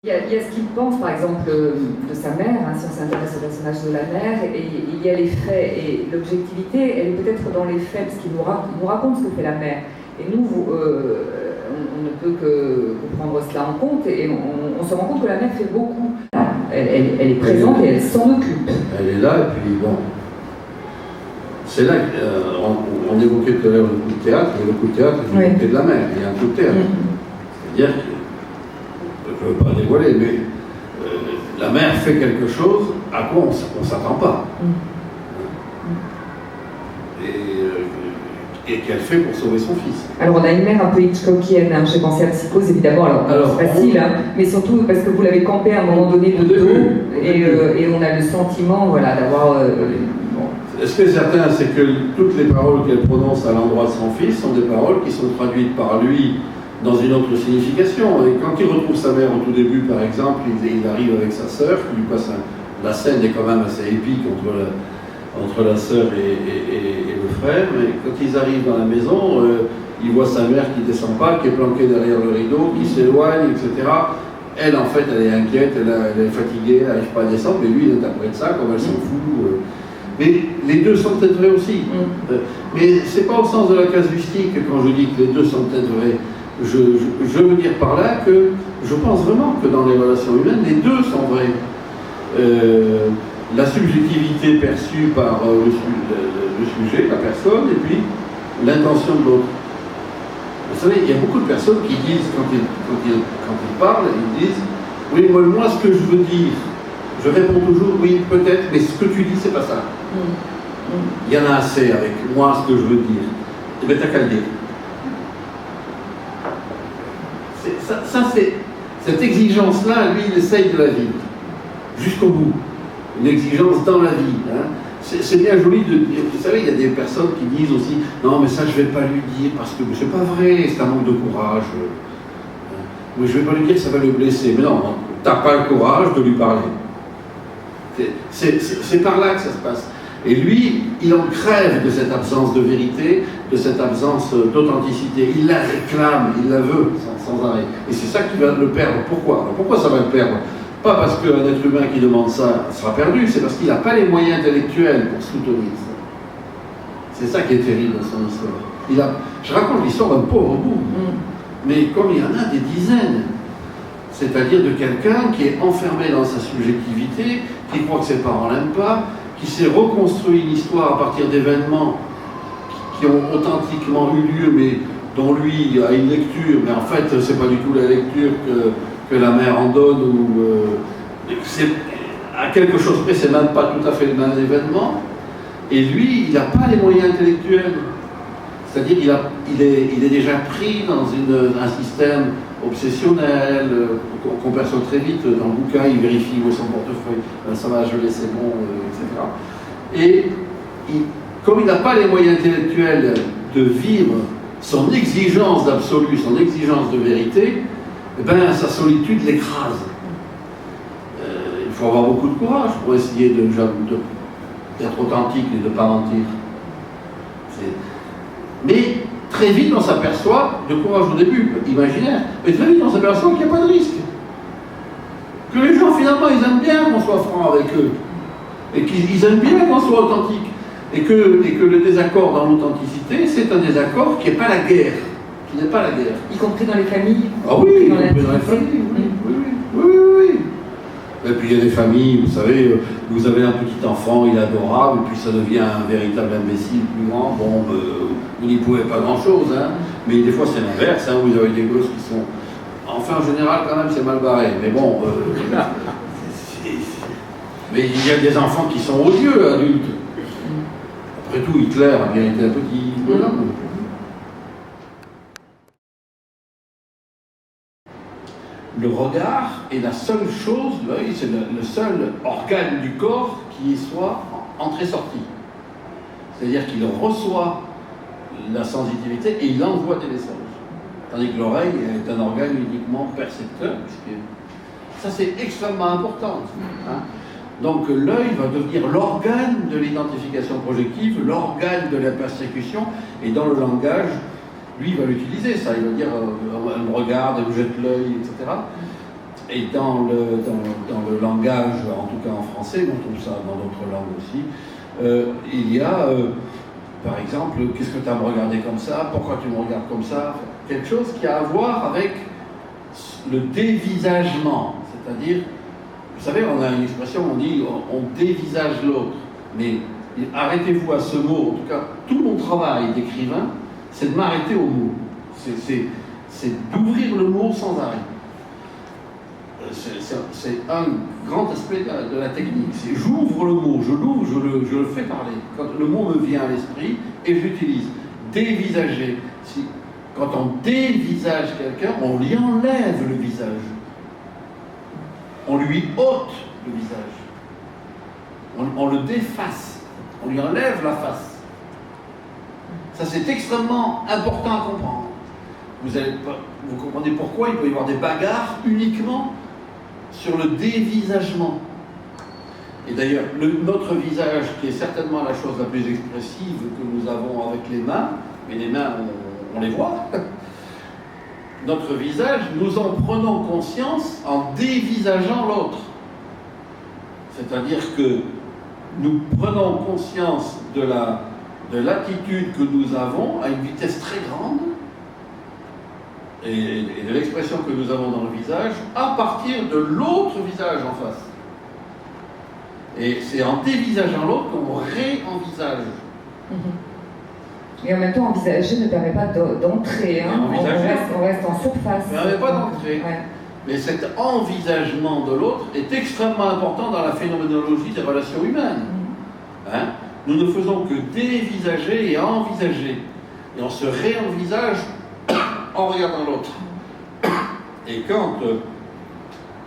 Il y a ce qu'il pense, par exemple, de sa mère, hein, si on s'intéresse au personnage de la mère, et il y a les faits, et l'objectivité, elle est peut-être dans les faits, parce qu'il nous raconte ce que fait la mère. Et nous, on ne peut que prendre cela en compte, et on se rend compte que la mère fait beaucoup. Elle est présente et elle s'en occupe. Elle est là, et puis bon. C'est là qu'on évoquait tout à l'heure le coup de théâtre, et le coup de théâtre est du côté de la mère. Il y a un coup de théâtre. C'est-à-dire que, je ne veux pas dévoiler, mais la mère fait quelque chose à quoi on ne s'attend pas. Et qu'elle fait pour sauver son fils. Alors on a une mère un peu Hitchcockienne, hein. J'ai pensé à Psychose évidemment, alors c'est facile, hein, mais surtout parce que vous l'avez campé à un moment donné de dos, et on a le sentiment voilà, d'avoir... Ce qui est certain, c'est que toutes les paroles qu'elle prononce à l'endroit de son fils sont des paroles qui sont traduites par lui dans une autre signification. Et quand il retrouve sa mère au tout début, par exemple, il arrive avec sa sœur, qui lui passe la scène est quand même assez épique entre la sœur et le frère, mais quand ils arrivent dans la maison, il voit sa mère qui ne descend pas, qui est planquée derrière le rideau, qui s'éloigne, etc. Elle, en fait, elle est inquiète, elle est fatiguée, elle n'arrive pas à descendre, mais lui, il interprète ça comme elle s'en fout. Mais les deux sont peut-être vrais aussi. Mais ce n'est pas au sens de la casuistique quand je dis que les deux sont peut-être vrais. Je veux dire par là que je pense vraiment que dans les relations humaines, les deux sont vrais. La subjectivité perçue par le sujet, la personne, et puis l'intention de l'autre. Vous savez, il y a beaucoup de personnes qui disent, quand ils parlent, ils disent « Oui, moi, ce que je veux dire, je réponds toujours « Oui, peut-être, mais ce que tu dis, c'est pas ça. » Il y en a assez avec « Moi, ce que je veux dire. » Eh bien, t'as qu'à le dire. Cette exigence-là, lui, il essaye de la vivre, jusqu'au bout. Une exigence dans la vie. Hein. C'est bien joli de dire, vous savez, il y a des personnes qui disent aussi « Non, mais ça, je ne vais pas lui dire parce que c'est pas vrai, c'est un manque de courage. Mais je ne vais pas lui dire que ça va le blesser. » Mais non, tu n'as pas le courage de lui parler. C'est par là que ça se passe. Et lui, il en crève de cette absence de vérité, de cette absence d'authenticité. Il la réclame, il la veut sans arrêt. Et c'est ça qui va le perdre. Pourquoi? Alors pourquoi ça va le perdre? Pas parce qu'un être humain qui demande ça sera perdu, c'est parce qu'il n'a pas les moyens intellectuels pour soutenir ça. C'est ça qui est terrible dans son histoire. Je raconte l'histoire d'un pauvre bout, mais comme il y en a des dizaines, c'est-à-dire de quelqu'un qui est enfermé dans sa subjectivité, qui croit que ses parents ne l'aiment pas, qui s'est reconstruit une histoire à partir d'événements qui ont authentiquement eu lieu, mais dont lui a une lecture, mais en fait, c'est pas du tout la lecture que la mère en donne, ou à quelque chose près, c'est même pas tout à fait le même événement. Et lui, il n'a pas les moyens intellectuels. C'est-à-dire il est déjà pris dans un système obsessionnel, qu'on perçoit très vite. Dans le bouquin, il vérifie où est son portefeuille, ça va, je l'ai, c'est bon, etc. Et comme il n'a pas les moyens intellectuels de vivre son exigence d'absolu, son exigence de vérité, eh ben, sa solitude l'écrase. Il faut avoir beaucoup de courage pour essayer d'être authentique et de ne pas mentir. Mais très vite on s'aperçoit, de courage au début, imaginaire, mais très vite on s'aperçoit qu'il n'y a pas de risque. Que les gens finalement ils aiment bien qu'on soit franc avec eux. Et qu'ils aiment bien qu'on soit authentique. Et que le désaccord dans l'authenticité, c'est un désaccord qui n'est pas la guerre. Qui n'est pas la guerre. Y compris dans les familles. Ah oui, y compris dans les familles, oui. Et puis il y a des familles, vous savez, vous avez un petit enfant, il est adorable, et puis ça devient un véritable imbécile plus grand. Bon, vous n'y pouvez pas grand-chose, hein. Mais des fois c'est l'inverse, hein, vous avez des gosses qui sont... Enfin, en général, quand même, c'est mal barré. Mais bon, mais il y a des enfants qui sont odieux, adultes. Après tout, Hitler a bien été un petit bonhomme. Le regard est la seule chose, l'œil, c'est le seul organe du corps qui soit entrée-sortie. C'est-à-dire qu'il reçoit la sensibilité et il envoie des messages. Tandis que l'oreille est un organe uniquement percepteur. Ça, c'est extrêmement important. Hein. Donc l'œil va devenir l'organe de l'identification projective, l'organe de la persécution, et dans le langage, lui, il va l'utiliser, ça. Il va dire, elle me regarde, elle me jette l'œil, etc. Et dans le langage, en tout cas en français, on trouve ça dans d'autres langues aussi, il y a, par exemple, qu'est-ce que tu as à me regarder comme ça? Pourquoi tu me regardes comme ça? Quelque chose qui a à voir avec le dévisagement. C'est-à-dire, vous savez, on a une expression, on dit on dévisage l'autre. Mais arrêtez-vous à ce mot. En tout cas, tout mon travail d'écrivain, c'est de m'arrêter au mot. C'est d'ouvrir le mot sans arrêt. C'est un grand aspect de la technique. C'est j'ouvre le mot, je l'ouvre, je le fais parler. Quand le mot me vient à l'esprit, et j'utilise. Dévisager. Quand on dévisage quelqu'un, on lui enlève le visage. On lui ôte le visage. On le déface. On lui enlève la face. Ça, c'est extrêmement important à comprendre. Vous comprenez pourquoi il peut y avoir des bagarres uniquement sur le dévisagement. Et d'ailleurs, notre visage, qui est certainement la chose la plus expressive que nous avons avec les mains, mais les mains, on les voit, notre visage, nous en prenons conscience en dévisageant l'autre. C'est-à-dire que nous prenons conscience de l'attitude que nous avons à une vitesse très grande et de l'expression que nous avons dans le visage à partir de l'autre visage en face. Et c'est en dévisageant l'autre qu'on réenvisage. Et en même temps, envisager ne permet pas d'entrer. Hein. On reste en surface. Ça ne permet pas d'entrer. Ouais. Mais cet envisagement de l'autre est extrêmement important dans la phénoménologie des relations humaines. Hein? Nous ne faisons que dévisager et envisager. Et on se réenvisage en regardant l'autre. Et quand,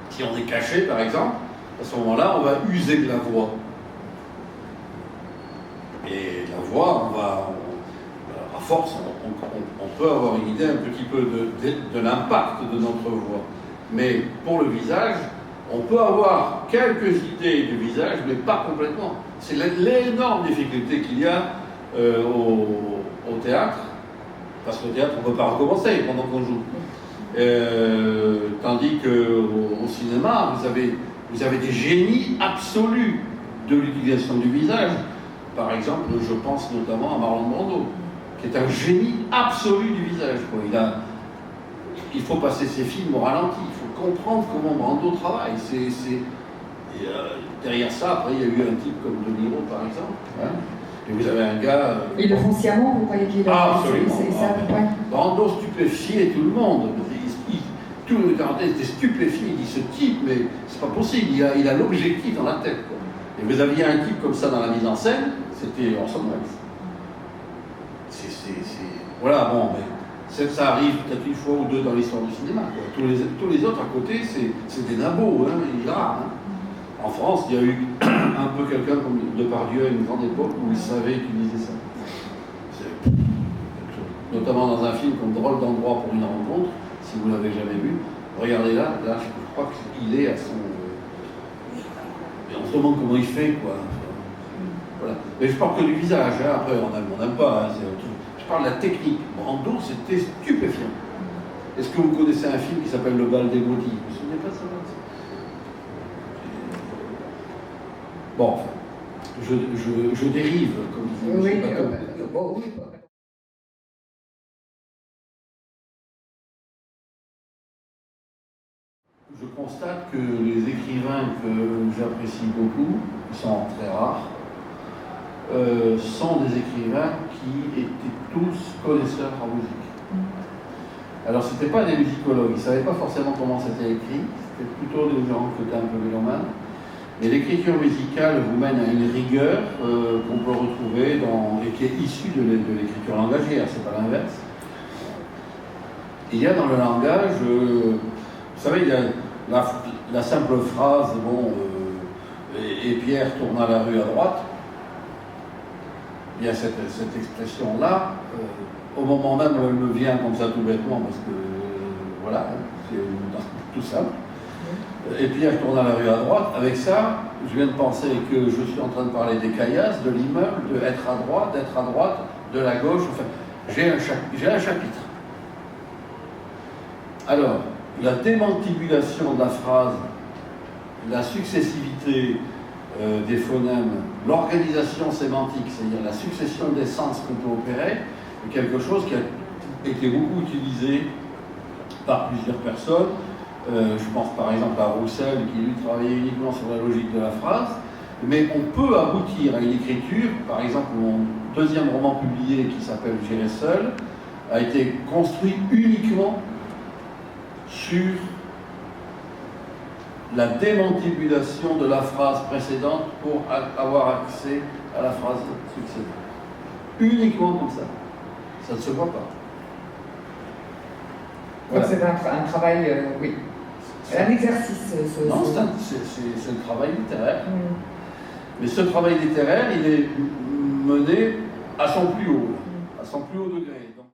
si on est caché par exemple, à ce moment-là, on va user de la voix. Et la voix, à force, on peut avoir une idée un petit peu de l'impact de notre voix. Mais pour le visage, on peut avoir quelques idées du visage, mais pas complètement. C'est l'énorme difficulté qu'il y a au théâtre, parce qu'au théâtre, on ne peut pas recommencer pendant qu'on joue. Tandis qu'au cinéma, vous avez des génies absolus de l'utilisation du visage. Par exemple, je pense notamment à Marlon Brando, qui est un génie absolu du visage. Il faut passer ses films au ralenti, il faut comprendre comment Brando travaille. Derrière ça, après, il y a eu un type comme De Niro, par exemple. Hein, et vous avez un gars... Ils le font sciemment, vous croyez qu'il a... absolument. Brando stupéfiait tout le monde. Tout le temps était stupéfié, il dit ce type, mais c'est pas possible, il a l'objectif dans la tête. Quoi. Et vous aviez un type comme ça dans la mise en scène, c'était Orson Welles. Voilà, bon, mais ça arrive peut-être une fois ou deux dans l'histoire du cinéma. Quoi. Tous les autres à côté, c'est des nabos, hein, il est rare. Hein. En France, il y a eu un peu quelqu'un comme Depardieu à une grande époque où il savait utiliser ça. Notamment dans un film comme Drôle d'endroit pour une rencontre, si vous ne l'avez jamais vu, regardez là, je crois qu'il est à son... Et on se demande comment il fait, quoi. Voilà. Mais je parle que du visage, hein. Après on n'aime pas, hein. Je parle de la technique. Brando, c'était stupéfiant. Est-ce que vous connaissez un film qui s'appelle Le Bal des Maudits? Vous vous souvenez pas de ça? Bon, enfin, je dérive, comme disait M. Paton. Oui. Je constate que les écrivains que j'apprécie beaucoup, qui sont très rares, sont des écrivains qui étaient tous connaisseurs en musique. Alors, ce n'étaient pas des musicologues, ils ne savaient pas forcément comment c'était écrit, c'était plutôt des gens qui étaient un peu mélomanes. Mais l'écriture musicale vous mène à une rigueur qu'on peut retrouver et qui est issue de l'écriture langagière, c'est pas l'inverse. Il y a dans le langage, vous savez, il y a la simple phrase, et Pierre tourna la rue à droite. Bien, cette expression-là, au moment même où elle me vient comme ça tout bêtement, parce que, voilà, c'est tout simple. Et Pierre tourna la rue à droite. Avec ça, je viens de penser que je suis en train de parler des caillasses, de l'immeuble, d'être à droite, de la gauche. Enfin, j'ai un chapitre. Alors, la démantibulation de la phrase, la successivité des phonèmes, l'organisation sémantique, c'est-à-dire la succession des sens qu'on peut opérer, est quelque chose qui a été beaucoup utilisé par plusieurs personnes. Je pense par exemple à Roussel, qui lui travaillait uniquement sur la logique de la phrase. Mais on peut aboutir à une écriture, par exemple mon deuxième roman publié qui s'appelle J'irai seul, a été construit uniquement sur la démantibulation de la phrase précédente pour avoir accès à la phrase succédente. Uniquement comme ça. Ça ne se voit pas. Voilà. C'est un travail, oui. Un exercice. Non, c'est un travail littéraire. Mais ce travail littéraire, il est mené à son plus haut degré. Donc,